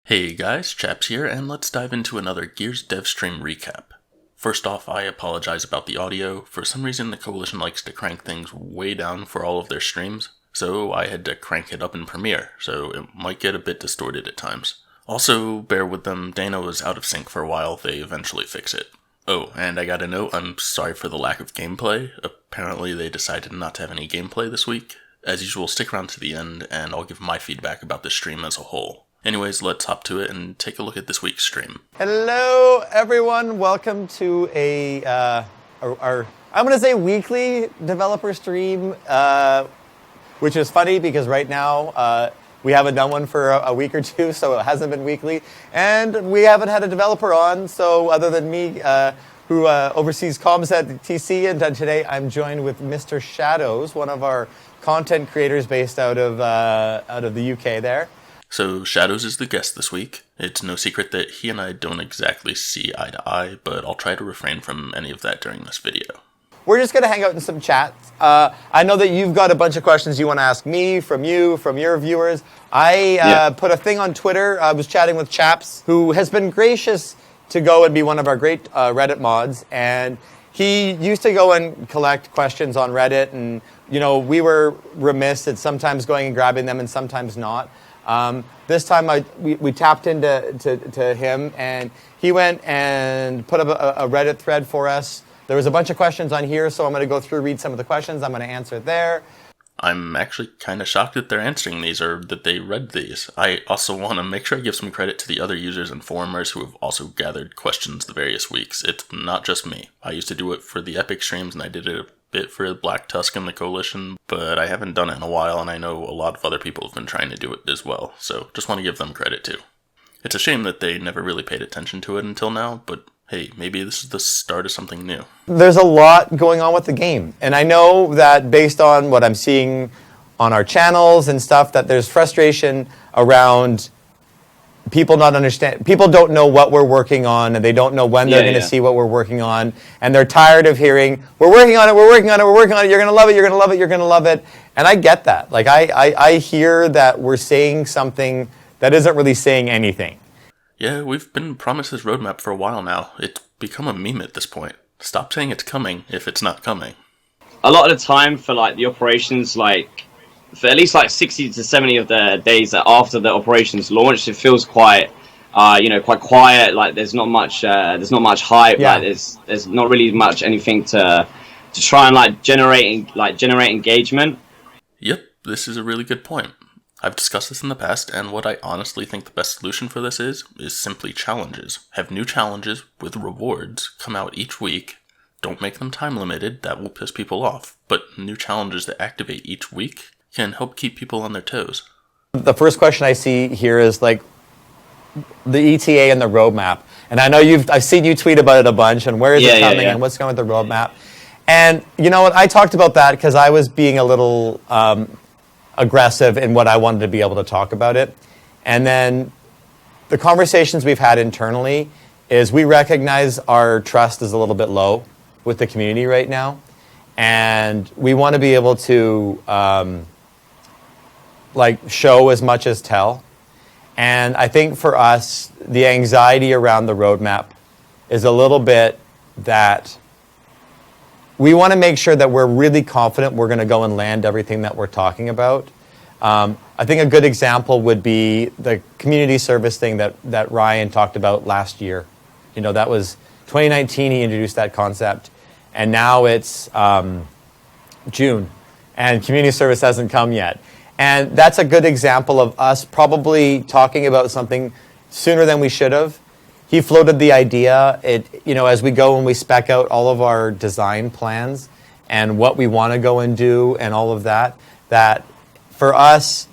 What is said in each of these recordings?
Hey guys, Chaps here, and let's dive into another Gears dev stream recap. First off, I apologize about the audio. For some reason, the Coalition likes to crank things way down for all of their streams, so I had to crank it up in Premiere, so it might get a bit distorted at times. Also, bear with them, Dana was out of sync for a while, they eventually fix it. Oh, and I got a note, I'm sorry for the lack of gameplay. Apparently they decided not to have any gameplay this week. As usual, stick around to the end, and I'll give my feedback about the stream as a whole. Anyways, let's hop to it and take a look at this week's stream. Hello, everyone. Welcome to our I'm going to say weekly developer stream, which is funny because right now we haven't done one for a week or two, so it hasn't been weekly. And we haven't had a developer on, so other than me, who oversees comms at TC, and today I'm joined with Mr. Shadowz, one of our content creators based out of the UK there. So Shadowz is the guest this week. It's no secret that he and I don't exactly see eye to eye, but I'll try to refrain from any of that during this video. We're just going to hang out in some chats. I know that you've got a bunch of questions you want to ask me, from your viewers. I put a thing on Twitter. I was chatting with Chaps, who has been gracious to go and be one of our great Reddit mods, and he used to go and collect questions on Reddit, and we were remiss at sometimes going and grabbing them and sometimes not. This time we tapped into him, and he went and put up a Reddit thread for us. There was a bunch of questions on here, so I'm going to go through, read some of the questions. I'm going to answer there. I'm actually kind of shocked that they're answering these, or that they read these. I also want to make sure I give some credit to the other users and forumers who have also gathered questions the various weeks. It's not just me. I used to do it for the Epic streams, and I did it a bit for Black Tusk and the Coalition, but I haven't done it in a while, and I know a lot of other people have been trying to do it as well, so just want to give them credit too. It's a shame that they never really paid attention to it until now, but hey, maybe this is the start of something new. There's a lot going on with the game, and I know that based on what I'm seeing on our channels and stuff, that there's frustration around people not understand. People don't know what we're working on, and they don't know when they're going to see what we're working on, and they're tired of hearing, we're working on it, we're working on it, we're working on it, you're going to love it, you're going to love it, you're going to love it. And I get that. Like, I hear that we're saying something that isn't really saying anything. Yeah, we've been promised this roadmap for a while now. It's become a meme at this point. Stop saying it's coming if it's not coming. A lot of the time for the operations, for at least 60 to 70 of the days after the operations launched, it feels quite quite quiet. There's not much hype. Yeah. There's not really much anything to try and generate engagement. Yep, this is a really good point. I've discussed this in the past, and what I honestly think the best solution for this is simply challenges. Have new challenges with rewards come out each week. Don't make them time limited, that will piss people off. But new challenges that activate each week can help keep people on their toes. The first question I see here is the ETA and the roadmap. And I know I've seen you tweet about it a bunch, and where is it coming, and what's going with the roadmap. And you know what, I talked about that because I was being a little aggressive in what I wanted to be able to talk about it. And then the conversations we've had internally is we recognize our trust is a little bit low with the community right now. And we want to be able to show as much as tell. And I think for us, the anxiety around the roadmap is a little bit that we want to make sure that we're really confident we're going to go and land everything that we're talking about. I think a good example would be the community service thing that Ryan talked about last year. That was 2019, he introduced that concept, and now it's June, and community service hasn't come yet. And that's a good example of us probably talking about something sooner than we should have. He floated the idea, as we go and we spec out all of our design plans and what we want to go and do and all of that for us,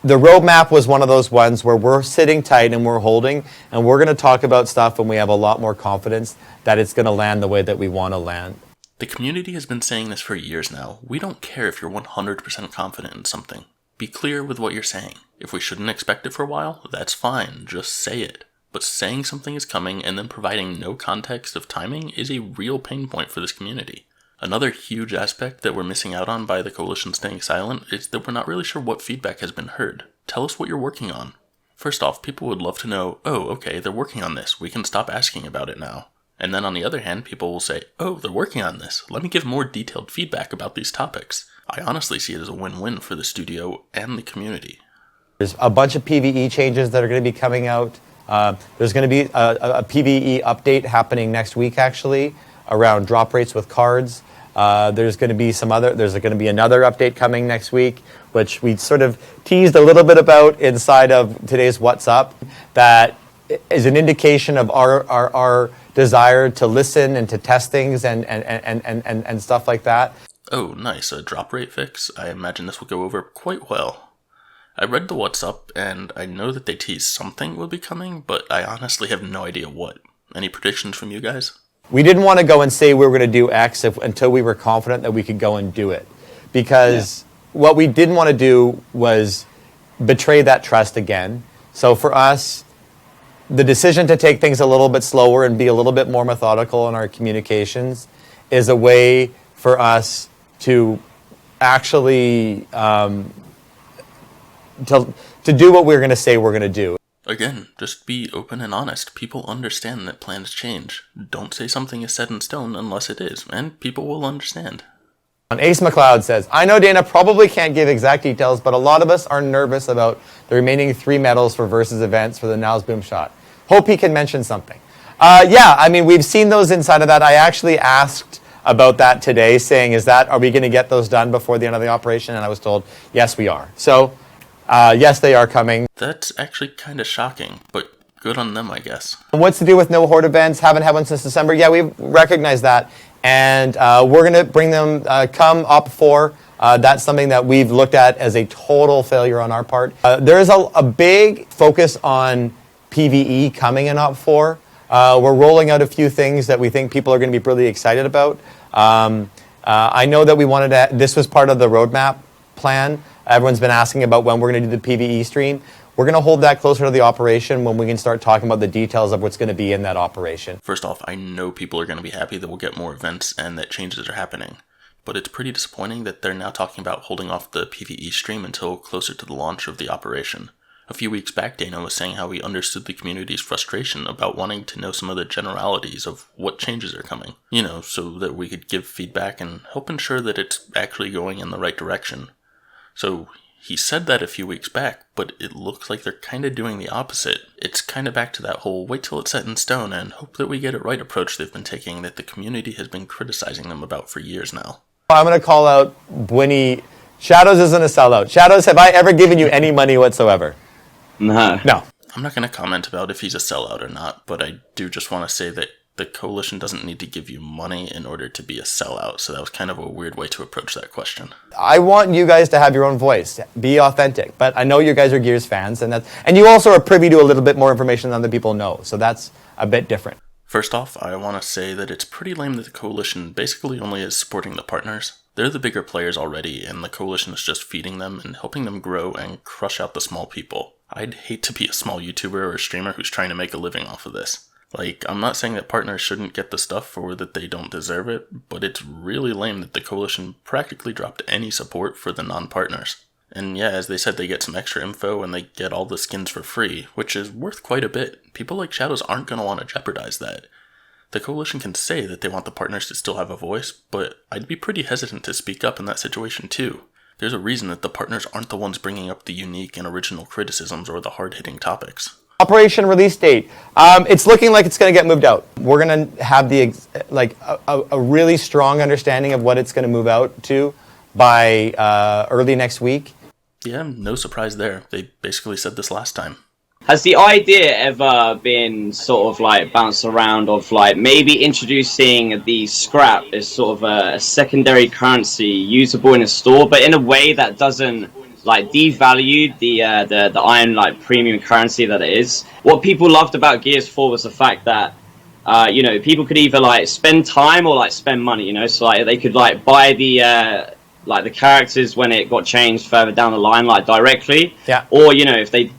the roadmap was one of those ones where we're sitting tight and we're holding, and we're going to talk about stuff when we have a lot more confidence that it's going to land the way that we want to land. The community has been saying this for years now. We don't care if you're 100% confident in something. Be clear with what you're saying. If we shouldn't expect it for a while, that's fine, just say it. But saying something is coming and then providing no context of timing is a real pain point for this community. Another huge aspect that we're missing out on by the Coalition staying silent is that we're not really sure what feedback has been heard. Tell us what you're working on. First off, people would love to know, oh, okay, they're working on this, we can stop asking about it now. And then on the other hand, people will say, oh, they're working on this, let me give more detailed feedback about these topics. I honestly see it as a win-win for the studio and the community. There's a bunch of Pve changes that are going to be coming out. There's going to be a Pve update happening next week, actually, around drop rates with cards. There's going to be another update coming next week, which we sort of teased a little bit about inside of today's What's Up, that is an indication of our desire to listen and to test things and stuff like that. Oh, nice, a drop rate fix? I imagine this will go over quite well. I read the What's Up, and I know that they teased something will be coming, but I honestly have no idea what. Any predictions from you guys? We didn't want to go and say we were going to do X until we were confident that we could go and do it. Because what we didn't want to do was betray that trust again. So for us, the decision to take things a little bit slower and be a little bit more methodical in our communications is a way for us to actually to do what we're going to say we're going to do. Again, just be open and honest. People understand that plans change. Don't say something is set in stone unless it is, and people will understand. Ace McLeod says, I know Dana probably can't give exact details, but a lot of us are nervous about the remaining 3 medals for versus events for the Now's Boom Shot. Hope he can mention something. Yeah, I mean, we've seen those inside of that. I actually asked about that today, saying, are we going to get those done before the end of the operation? And I was told, yes, we are. So, yes, they are coming. That's actually kind of shocking, but good on them, I guess. What's to do with no Horde events? Haven't had one since December. Yeah, we recognize that. And we're going to bring them come Op 4. That's something that we've looked at as a total failure on our part. There is a big focus on PvE coming in Op 4. We're rolling out a few things that we think people are going to be really excited about. I know that this was part of the roadmap plan. Everyone's been asking about when we're going to do the PvE stream. We're going to hold that closer to the operation when we can start talking about the details of what's going to be in that operation. First off, I know people are going to be happy that we'll get more events and that changes are happening. But it's pretty disappointing that they're now talking about holding off the PvE stream until closer to the launch of the operation. A few weeks back, Dana was saying how he understood the community's frustration about wanting to know some of the generalities of what changes are coming. So that we could give feedback and help ensure that it's actually going in the right direction. So he said that a few weeks back, but it looks like they're kind of doing the opposite. It's kind of back to that whole wait till it's set in stone and hope that we get it right approach they've been taking that the community has been criticizing them about for years now. I'm going to call out Bwinny. Shadowz isn't a sellout. Shadowz, have I ever given you any money whatsoever? No. I'm not going to comment about if he's a sellout or not, but I do just want to say that the Coalition doesn't need to give you money in order to be a sellout, so that was kind of a weird way to approach that question. I want you guys to have your own voice, be authentic, but I know you guys are Gears fans, and you also are privy to a little bit more information than other people know, so that's a bit different. First off, I want to say that it's pretty lame that the Coalition basically only is supporting the partners. They're the bigger players already, and the Coalition is just feeding them and helping them grow and crush out the small people. I'd hate to be a small YouTuber or a streamer who's trying to make a living off of this. I'm not saying that partners shouldn't get the stuff or that they don't deserve it, but it's really lame that the Coalition practically dropped any support for the non-partners. And yeah, as they said, they get some extra info and they get all the skins for free, which is worth quite a bit. People like Shadowz aren't going to want to jeopardize that. The Coalition can say that they want the partners to still have a voice, but I'd be pretty hesitant to speak up in that situation too. There's a reason that the partners aren't the ones bringing up the unique and original criticisms or the hard-hitting topics. Operation release date. It's looking like it's going to get moved out. We're going to have a really strong understanding of what it's going to move out to by early next week. Yeah, no surprise there. They basically said this last time. Has the idea ever been sort of bounced around of maybe introducing the scrap as sort of a secondary currency usable in a store, but in a way that doesn't devalue the iron premium currency that it is? What people loved about Gears 4 was the fact that people could either spend time or spend money, so they could buy the the characters when it got changed further down the line directly, yeah. Or if they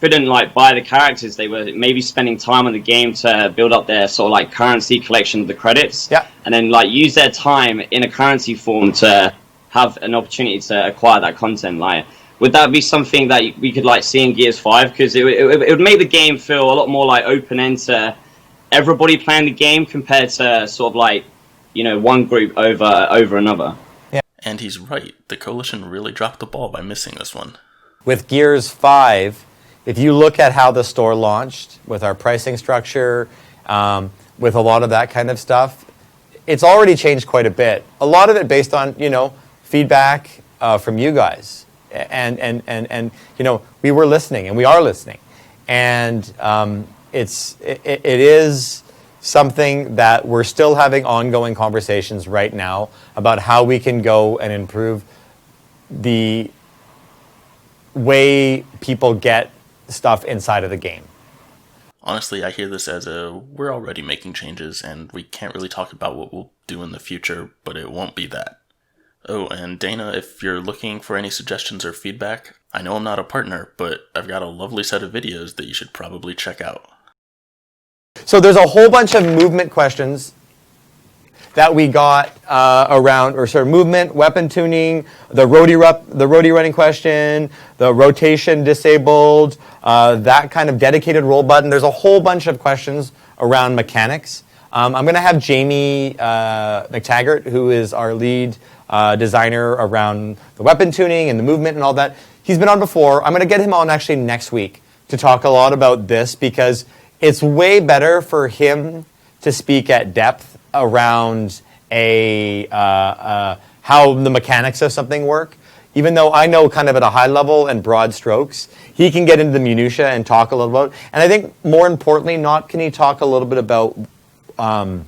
couldn't like buy the characters, they were maybe spending time on the game to build up their sort of like currency collection of the credits, and then like use their time in a currency form to have an opportunity to acquire that content. Like, would that be something that we could like see in Gears 5? Because it would make the game feel a lot more like open end to everybody playing the game compared to sort of like, you know, one group over another. Yeah, and he's right. The Coalition really dropped the ball by missing this one. With Gears 5, if you look at how the store launched, with our pricing structure, with a lot of that kind of stuff, it's already changed quite a bit. A lot of it based on, you know, feedback from you guys. And you know, we were listening, and we are listening. And it is something that we're still having ongoing conversations right now about how we can go and improve the way people get stuff inside of the game. Honestly, I hear this as we're already making changes, and we can't really talk about what we'll do in the future, but it won't be that. Oh, and Dana, if you're looking for any suggestions or feedback, I know I'm not a partner, but I've got a lovely set of videos that you should probably check out. So there's a whole bunch of movement questions that we got around, or sort of movement, weapon tuning, the roadie running question, the rotation disabled, that kind of dedicated roll button. There's a whole bunch of questions around mechanics. I'm going to have Jamie McTaggart, who is our lead designer around the weapon tuning and the movement and all that. He's been on before. I'm going to get him on actually next week to talk a lot about this, because it's way better for him to speak at depth around how the mechanics of something work. Even though I know kind of at a high level and broad strokes, he can get into the minutia and talk a little about. And I think more importantly, can he talk a little bit about kind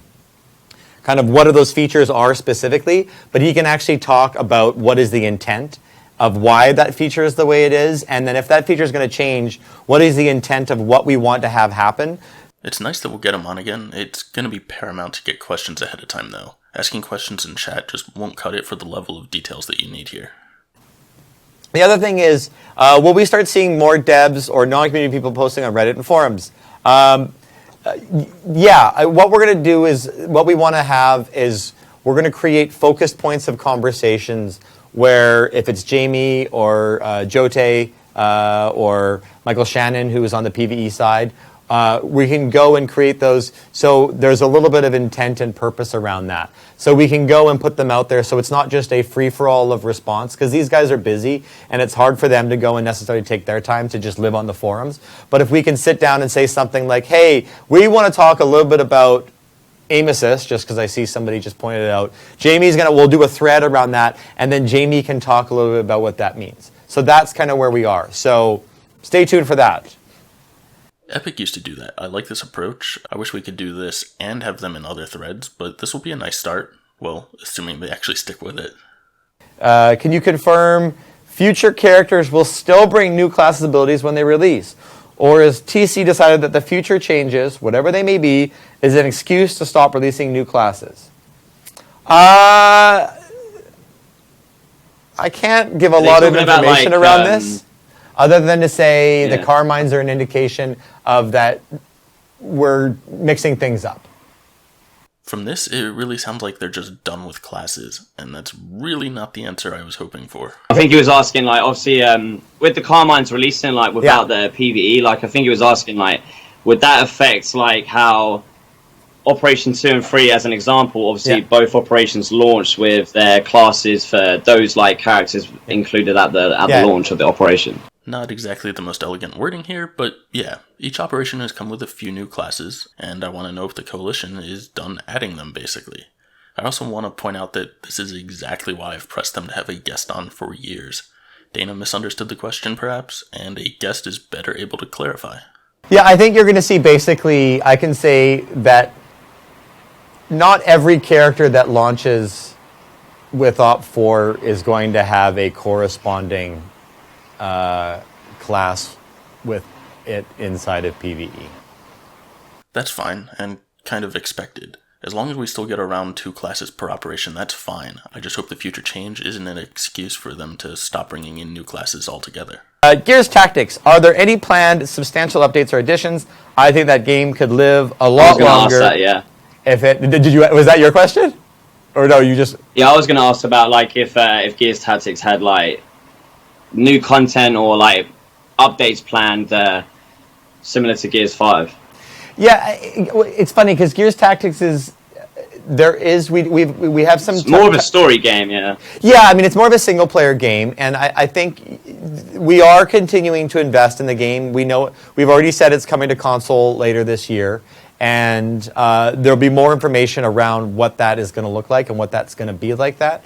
of what are those features are specifically, but he can actually talk about what is the intent of why that feature is the way it is, and then if that feature is going to change, what is the intent of what we want to have happen. It's nice that we'll get him on again. It's going to be paramount to get questions ahead of time, though. Asking questions in chat just won't cut it for the level of details that you need here. The other thing is, will we start seeing more devs or non-community people posting on Reddit and forums? Yeah, what we're going to do is, what we want to have is, we're going to create focused points of conversations where if it's Jamie or Jote or Michael Shannon, who is on the PvE side, we can go and create those. So there's a little bit of intent and purpose around that. So we can go and put them out there so it's not just a free-for-all of response, because these guys are busy and it's hard for them to go and necessarily take their time to just live on the forums. But if we can sit down and say something like, hey, we want to talk a little bit about aim assist, just because I see somebody just pointed it out. We'll do a thread around that, and then Jamie can talk a little bit about what that means. So that's kind of where we are. So stay tuned for that. Epic used to do that. I like this approach. I wish we could do this and have them in other threads, but this will be a nice start. Well, assuming they actually stick with it. Can you confirm future characters will still bring new classes abilities when they release? Or has TC decided that the future changes, whatever they may be, is an excuse to stop releasing new classes? I can't give a lot of information around this, other than to say the Carmines are an indication of that we're mixing things up. From this, it really sounds like they're just done with classes, and that's really not the answer I was hoping for. I think he was asking, like, obviously, with the Carmines releasing, like, without the PvE, like, I think he was asking, like, would that affect, like, how Operation 2 and 3, as an example, obviously, both operations launched with their classes for those, like, characters included at the launch of the operation. Not exactly the most elegant wording here, but yeah, each operation has come with a few new classes, and I want to know if the Coalition is done adding them, basically. I also want to point out that this is exactly why I've pressed them to have a guest on for years. Dana misunderstood the question, perhaps, and a guest is better able to clarify. Yeah, I think you're going to see, basically, I can say that not every character that launches with Op4 is going to have a corresponding class with it inside of PvE. That's fine, and kind of expected. As long as we still get around 2 classes per operation, that's fine. I just hope the future change isn't an excuse for them to stop bringing in new classes altogether. Gears Tactics. Are there any planned substantial updates or additions? I think that game could live a lot longer. I was going to ask that, yeah. If it did you was that your question? Or no, you just... Yeah, I was going to ask about, like, if Gears Tactics had, like, new content or, like, updates planned similar to Gears 5. Yeah, it's funny, because Gears Tactics is... We have some... It's more of a story game, yeah. Yeah, I mean, it's more of a single-player game, and I think we are continuing to invest in the game. We've already said it's coming to console later this year, and there'll be more information around what that is going to look like and what that's going to be like that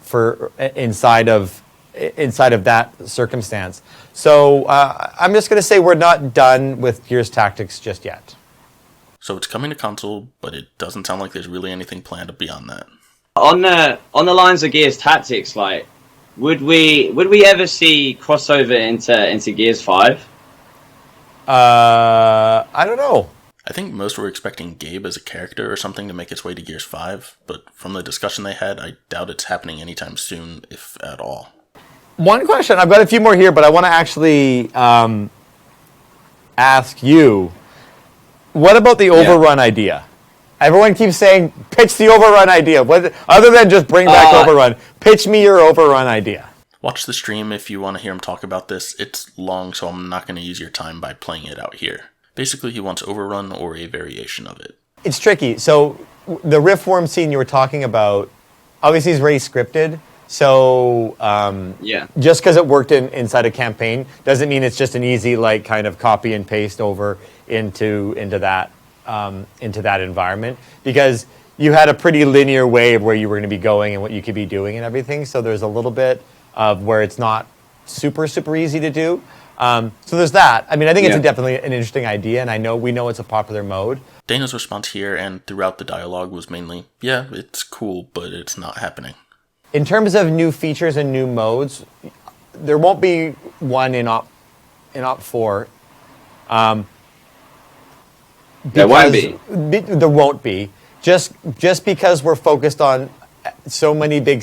for inside of that circumstance. So I'm just going to say we're not done with Gears Tactics just yet. So it's coming to console, but it doesn't sound like there's really anything planned beyond that. On the lines of Gears Tactics, like, would we ever see crossover into Gears 5? I don't know. I think most were expecting Gabe as a character or something to make its way to Gears 5, but from the discussion they had, I doubt it's happening anytime soon, if at all. One question, I've got a few more here, but I want to actually ask you, what about the overrun idea? Everyone keeps saying, pitch the overrun idea. Other than just bring back overrun, pitch me your overrun idea. Watch the stream if you want to hear him talk about this. It's long, so I'm not going to use your time by playing it out here. Basically, he wants overrun or a variation of it. It's tricky. So the riftworm scene you were talking about, obviously is very scripted. So just because it worked inside a campaign doesn't mean it's just an easy like kind of copy and paste over into that environment, because you had a pretty linear way of where you were going to be going and what you could be doing and everything. So there's a little bit of where it's not super easy to do. So there's that. I mean, I think it's definitely an interesting idea, and we know it's a popular mode. Dana's response here and throughout the dialogue was mainly, yeah, it's cool, but it's not happening. In terms of new features and new modes, there won't be one in Op 4. There won't be. There won't be. Just because we're focused on so many big...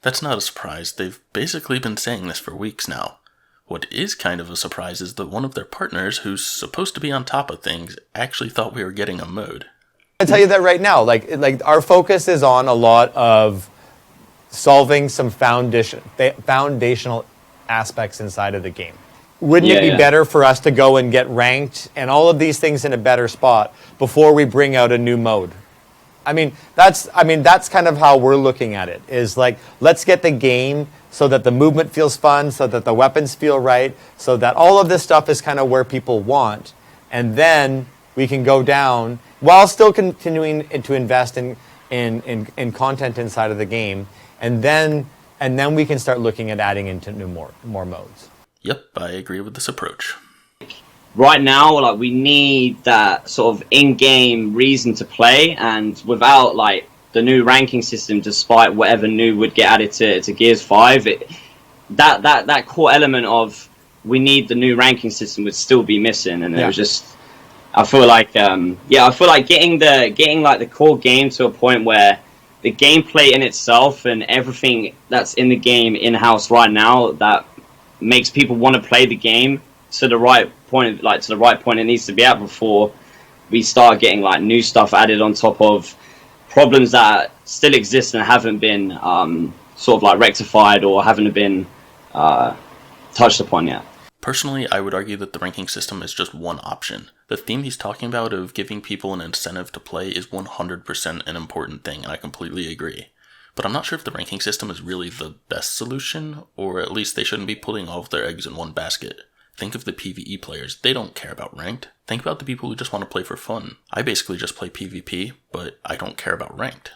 That's not a surprise. They've basically been saying this for weeks now. What is kind of a surprise is that one of their partners, who's supposed to be on top of things, actually thought we were getting a mode. I'll tell you that right now. Like our focus is on a lot of solving some foundational aspects inside of the game. Wouldn't it be better for us to go and get ranked and all of these things in a better spot before we bring out a new mode? I mean, that's kind of how we're looking at it. Is like, let's get the game so that the movement feels fun, so that the weapons feel right, so that all of this stuff is kind of where people want, and then we can go down while still continuing to invest in content inside of the game, and then we can start looking at adding into more modes. Yep, I agree with this approach. Right now, like, we need that sort of in-game reason to play, and without like the new ranking system, despite whatever new would get added to Gears 5, that core element of we need the new ranking system would still be missing, and it was just. I feel like getting like the core game to a point where the gameplay in itself and everything that's in the game in-house right now that makes people want to play the game to the right point, it needs to be at before we start getting like new stuff added on top of problems that still exist and haven't been sort of like rectified or haven't been touched upon yet. Personally, I would argue that the ranking system is just one option. The theme he's talking about of giving people an incentive to play is 100% an important thing, and I completely agree. But I'm not sure if the ranking system is really the best solution, or at least they shouldn't be putting all of their eggs in one basket. Think of the PvE players. They don't care about ranked. Think about the people who just want to play for fun. I basically just play PvP, but I don't care about ranked.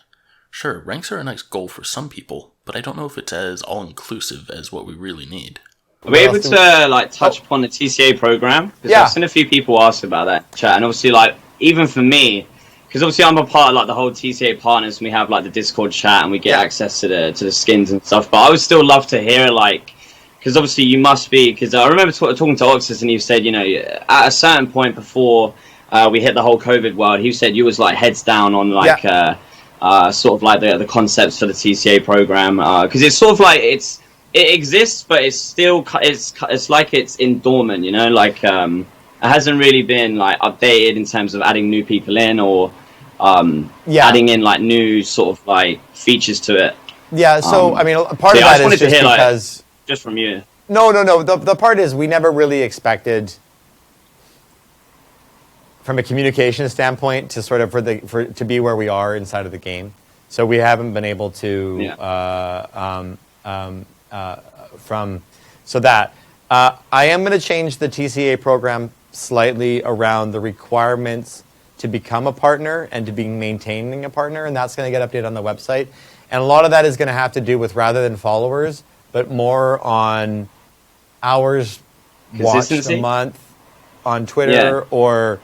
Sure, ranks are a nice goal for some people, but I don't know if it's as all-inclusive as what we really need. Are we able to like touch upon the TCA program? Because I've seen a few people ask about that chat, and obviously, like, even for me, because obviously I'm a part of like the whole TCA partners, and we have like the Discord chat, and we get access to the skins and stuff. But I would still love to hear, like, because obviously you must be, because I remember talking to Oxus, and you said, you know, at a certain point before we hit the whole COVID world. He said you was like heads down on like sort of like the concepts for the TCA program, because it's sort of like it exists, but it's still it's like it's in dormant, you know, like it hasn't really been like updated in terms of adding new people in or adding in like new sort of like features to it. Yeah, so I mean, part of that is just because like, just from you. No. The part is we never really expected, from a communication standpoint, to sort of to be where we are inside of the game. So we haven't been able to I am going to change the TCA program slightly around the requirements to become a partner and to be maintaining a partner, and that's going to get updated on the website. And a lot of that is going to have to do with, rather than followers, but more on hours watched a month on Twitter or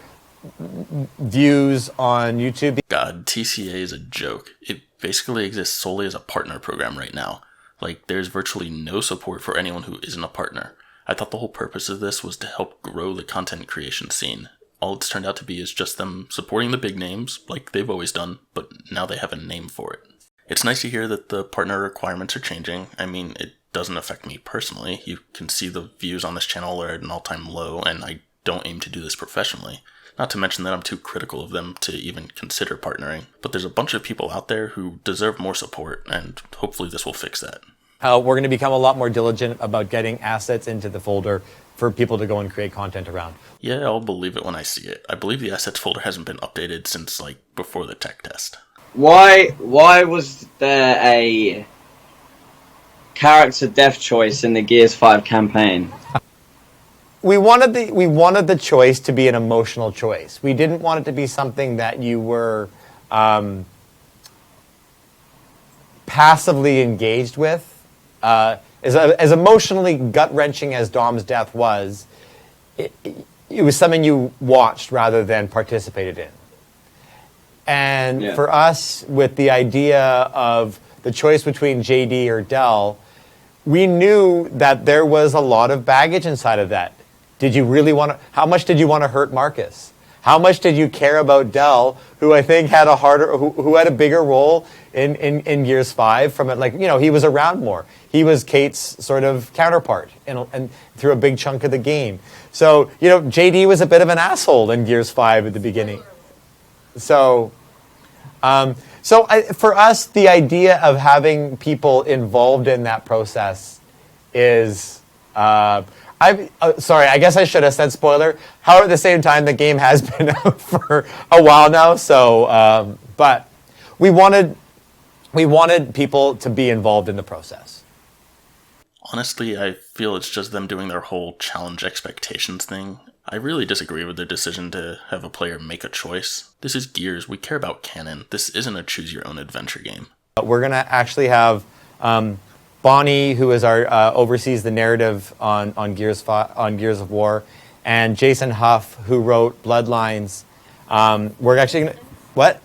views on YouTube. God, TCA is a joke. It basically exists solely as a partner program right now. Like, there's virtually no support for anyone who isn't a partner. I thought the whole purpose of this was to help grow the content creation scene. All it's turned out to be is just them supporting the big names, like they've always done, but now they have a name for it. It's nice to hear that the partner requirements are changing. I mean, it doesn't affect me personally. You can see the views on this channel are at an all-time low, and I don't aim to do this professionally. Not to mention that I'm too critical of them to even consider partnering. But there's a bunch of people out there who deserve more support, and hopefully this will fix that. We're going to become a lot more diligent about getting assets into the folder for people to go and create content around. Yeah, I'll believe it when I see it. I believe the assets folder hasn't been updated since, like, before the tech test. Why was there a character death choice in the Gears 5 campaign? We wanted the choice to be an emotional choice. We didn't want it to be something that you were passively engaged with. As emotionally gut-wrenching as Dom's death was, it was something you watched rather than participated in. And for us, with the idea of the choice between JD or Dell, we knew that there was a lot of baggage inside of that. Did you really want to? How much did you want to hurt Marcus? How much did you care about Dell, who I think had who had a bigger role in Gears 5 from it? Like, you know, he was around more. He was Kate's sort of counterpart and through a big chunk of the game. So, you know, JD was a bit of an asshole in Gears 5 at the beginning. So, for us, the idea of having people involved in that process is, sorry, I guess I should have said spoiler. However, at the same time, the game has been out for a while now. So, but we wanted people to be involved in the process. Honestly, I feel it's just them doing their whole challenge expectations thing. I really disagree with their decision to have a player make a choice. This is Gears. We care about canon. This isn't a choose-your-own-adventure game. We're going to actually have Bonnie, who is our oversees the narrative on Gears of War, and Jason Huff, who wrote Bloodlines. We're actually going to...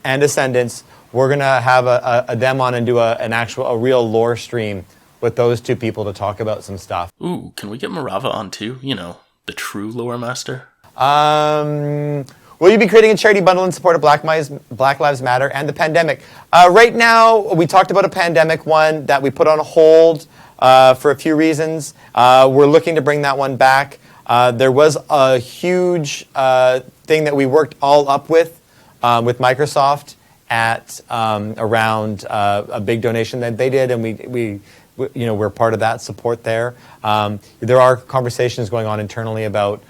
And Descendants. We're going to have them on and do a real lore stream with those two people to talk about some stuff. Ooh, can we get Morava on too? You know, the true lore master? Will you be creating a charity bundle in support of Black Lives Matter and the pandemic? Right now, we talked about a pandemic one that we put on hold for a few reasons. We're looking to bring that one back. There was a huge thing that we worked all up with Microsoft at around a big donation that they did, and we're part of that support there. There are conversations going on internally about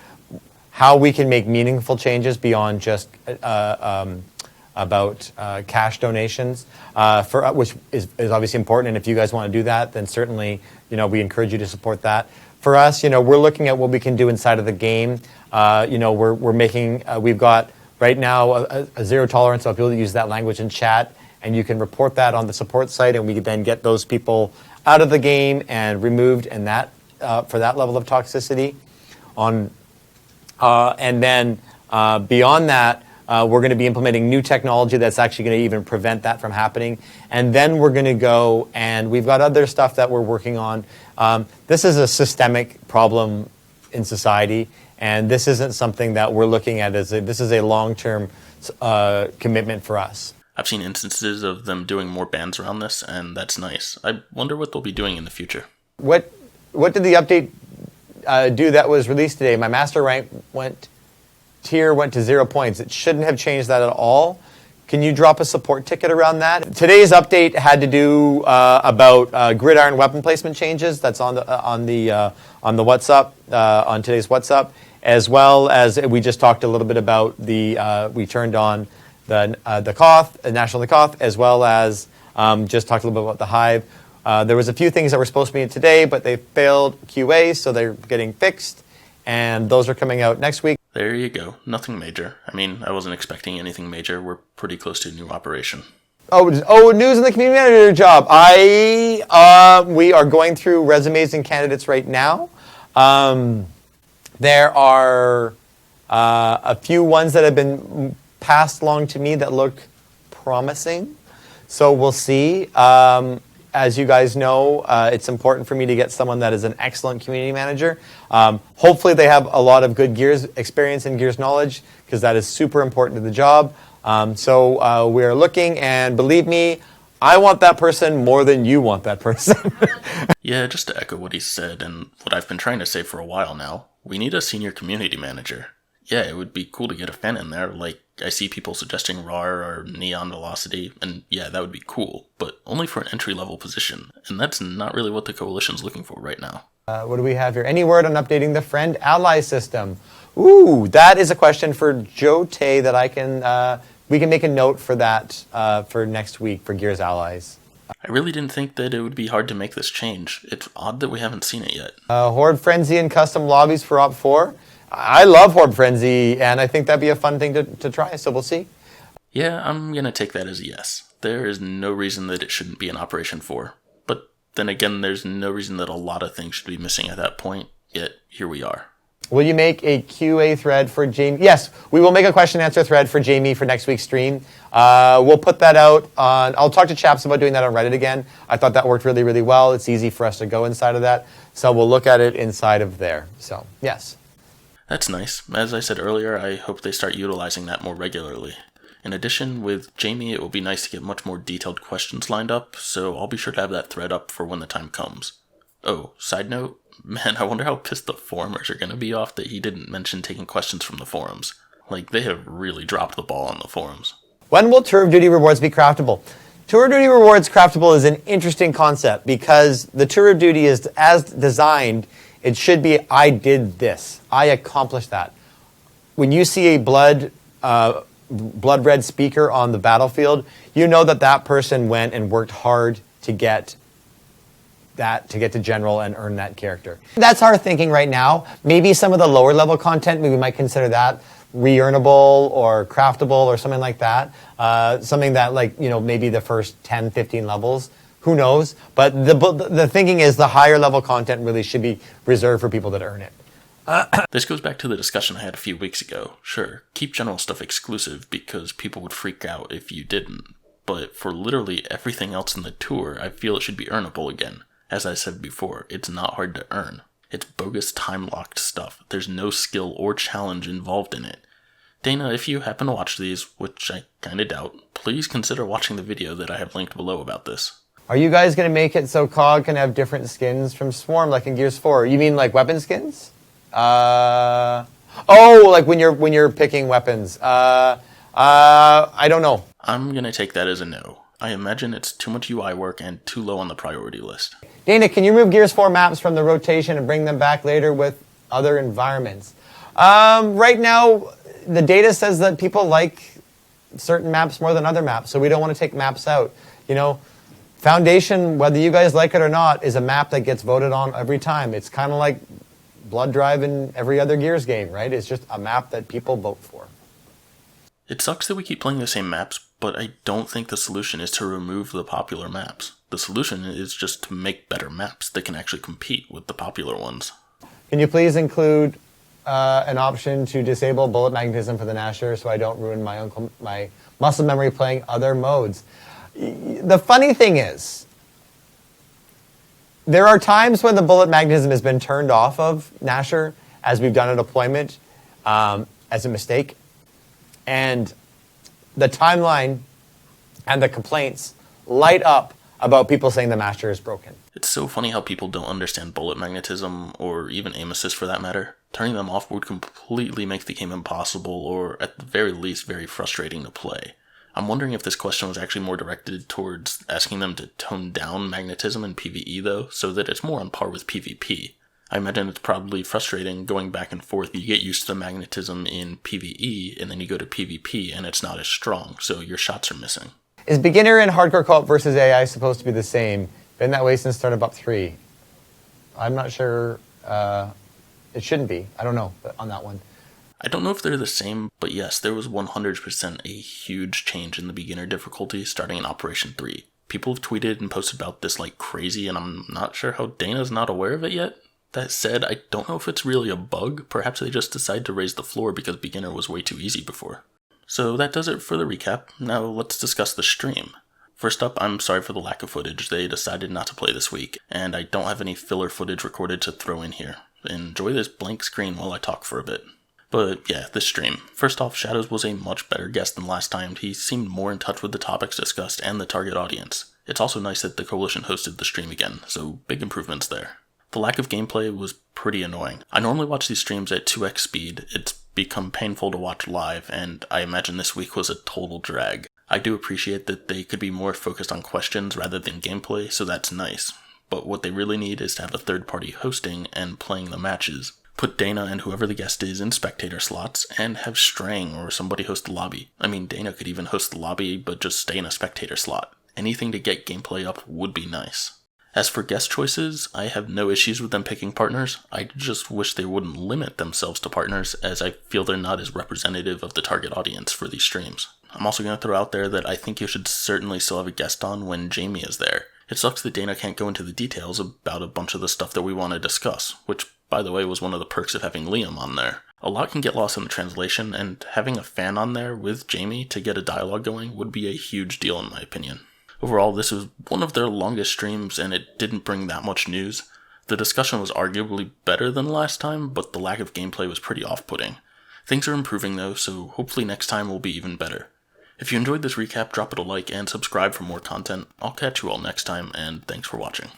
how we can make meaningful changes beyond just about cash donations, which is obviously important. And if you guys want to do that, then certainly, we encourage you to support that. For us, we're looking at what we can do inside of the game. We're making, we've got right now a zero tolerance of people that use that language in chat, and you can report that on the support site, and we can then get those people out of the game and removed, and that for that level of toxicity. And then beyond that, we're going to be implementing new technology that's actually going to even prevent that from happening. And then we're going to go, and we've got other stuff that we're working on. This is a systemic problem in society, And this isn't something that we're looking at as this is a long-term commitment for us. I've seen instances of them doing more bans around this, and that's nice. I wonder what they'll be doing in the future. What did the update do that was released today? My master rank tier went to 0 points. It shouldn't have changed that at all. Can you drop a support ticket around that? Today's update had to do about gridiron weapon placement changes. That's on the WhatsApp on today's WhatsApp, as well as we just talked a little bit about we turned on the Koth, National Koth, as well as just talked a little bit about the Hive. There was a few things that were supposed to be in today, but they failed QA, so they're getting fixed, and those are coming out next week. There you go. Nothing major. I mean, I wasn't expecting anything major. We're pretty close to a new operation. Oh, news in the community manager job. We are going through resumes and candidates right now. There are a few ones that have been passed along to me that look promising. So we'll see. As you guys know, it's important for me to get someone that is an excellent community manager. Hopefully they have a lot of good Gears experience and Gears knowledge, because that is super important to the job. So we're looking, and believe me, I want that person more than you want that person. Yeah, just to echo what he said, and what I've been trying to say for a while now, we need a senior community manager. Yeah, it would be cool to get a fan in there, like I see people suggesting RAR or Neon Velocity, and yeah, that would be cool, but only for an entry-level position, and that's not really what the Coalition's looking for right now. What do we have here? Any word on updating the friend ally system? Ooh, that is a question for Joe Tay that we can make a note for that for next week for Gears Allies. I really didn't think that it would be hard to make this change. It's odd that we haven't seen it yet. Horde Frenzy and custom lobbies for Op 4. I love Horde Frenzy, and I think that'd be a fun thing to try, so we'll see. Yeah, I'm gonna take that as a yes. There is no reason that it shouldn't be in Operation 4. But then again, there's no reason that a lot of things should be missing at that point, yet here we are. Will you make a QA thread for Jamie? Yes, we will make a question and answer thread for Jamie for next week's stream. We'll put that out on, I'll talk to Chaps about doing that on Reddit again. I thought that worked really, really well. It's easy for us to go inside of that. So we'll look at it inside of there. So, yes. That's nice. As I said earlier, I hope they start utilizing that more regularly. In addition, with Jamie, it will be nice to get much more detailed questions lined up, so I'll be sure to have that thread up for when the time comes. Oh, side note, man, I wonder how pissed the forumers are going to be off that he didn't mention taking questions from the forums. Like, they have really dropped the ball on the forums. When will Tour of Duty rewards be craftable? Tour of Duty rewards craftable is an interesting concept, because the Tour of Duty is, as designed, it should be, I did this. I accomplished that. When you see a blood red speaker on the battlefield, you know that person went and worked hard to get to general and earn that character. That's our thinking right now. Maybe some of the lower level content, we might consider that re-earnable or craftable or something like that. Something that, like, you know, maybe the first 10, 15 levels. Who knows? But the thinking is the higher level content really should be reserved for people that earn it. This goes back to the discussion I had a few weeks ago. Sure, keep general stuff exclusive because people would freak out if you didn't. But for literally everything else in the tour, I feel it should be earnable again. As I said before, it's not hard to earn. It's bogus time-locked stuff. There's no skill or challenge involved in it. Dana, if you happen to watch these, which I kinda doubt, please consider watching the video that I have linked below about this. Are you guys going to make it so COG can have different skins from Swarm, like in Gears 4? You mean like weapon skins? Like when you're picking weapons. I don't know. I'm gonna take that as a no. I imagine it's too much UI work and too low on the priority list. Dana, can you remove Gears 4 maps from the rotation and bring them back later with other environments? Right now, the data says that people like certain maps more than other maps, so we don't want to take maps out. You know, Foundation, whether you guys like it or not, is a map that gets voted on every time. It's kind of like Blood Drive in every other Gears game, right? It's just a map that people vote for. It sucks that we keep playing the same maps, but I don't think the solution is to remove the popular maps. The solution is just to make better maps that can actually compete with the popular ones. Can you please include an option to disable bullet magnetism for the Nasher so I don't ruin my muscle memory playing other modes? The funny thing is, there are times when the bullet magnetism has been turned off of Nasher, as we've done a deployment as a mistake. And the timeline and the complaints light up about people saying the master is broken. It's so funny how people don't understand bullet magnetism, or even aim assist for that matter. Turning them off would completely make the game impossible, or at the very least very frustrating to play. I'm wondering if this question was actually more directed towards asking them to tone down magnetism in PvE though, so that it's more on par with PvP. I imagine it's probably frustrating going back and forth. You get used to the magnetism in PvE, and then you go to PvP and it's not as strong, so your shots are missing. Is beginner and hardcore co-op versus AI supposed to be the same? Been that way since Startup 3. I'm not sure. It shouldn't be. I don't know on that one. I don't know if they're the same, but yes, there was 100% a huge change in the beginner difficulty starting in Operation 3. People have tweeted and posted about this like crazy, and I'm not sure how Dana's not aware of it yet. That said, I don't know if it's really a bug. Perhaps they just decided to raise the floor because beginner was way too easy before. So that does it for the recap. Now let's discuss the stream. First up, I'm sorry for the lack of footage. They decided not to play this week, and I don't have any filler footage recorded to throw in here. Enjoy this blank screen while I talk for a bit. But yeah, this stream. First off, Shadowz was a much better guest than last time. He seemed more in touch with the topics discussed and the target audience. It's also nice that the Coalition hosted the stream again, so big improvements there. The lack of gameplay was pretty annoying. I normally watch these streams at 2x speed. It's become painful to watch live, and I imagine this week was a total drag. I do appreciate that they could be more focused on questions rather than gameplay, so that's nice. But what they really need is to have a third party hosting and playing the matches. Put Dana and whoever the guest is in spectator slots, and have Strang or somebody host the lobby. I mean, Dana could even host the lobby, but just stay in a spectator slot. Anything to get gameplay up would be nice. As for guest choices, I have no issues with them picking partners. I just wish they wouldn't limit themselves to partners, as I feel they're not as representative of the target audience for these streams. I'm also going to throw out there that I think you should certainly still have a guest on when Jamie is there. It sucks that Dana can't go into the details about a bunch of the stuff that we want to discuss, which, by the way, was one of the perks of having Liam on there. A lot can get lost in the translation, and having a fan on there with Jamie to get a dialogue going would be a huge deal in my opinion. Overall, this was one of their longest streams, and it didn't bring that much news. The discussion was arguably better than last time, but the lack of gameplay was pretty off-putting. Things are improving though, so hopefully next time will be even better. If you enjoyed this recap, drop it a like and subscribe for more content. I'll catch you all next time, and thanks for watching.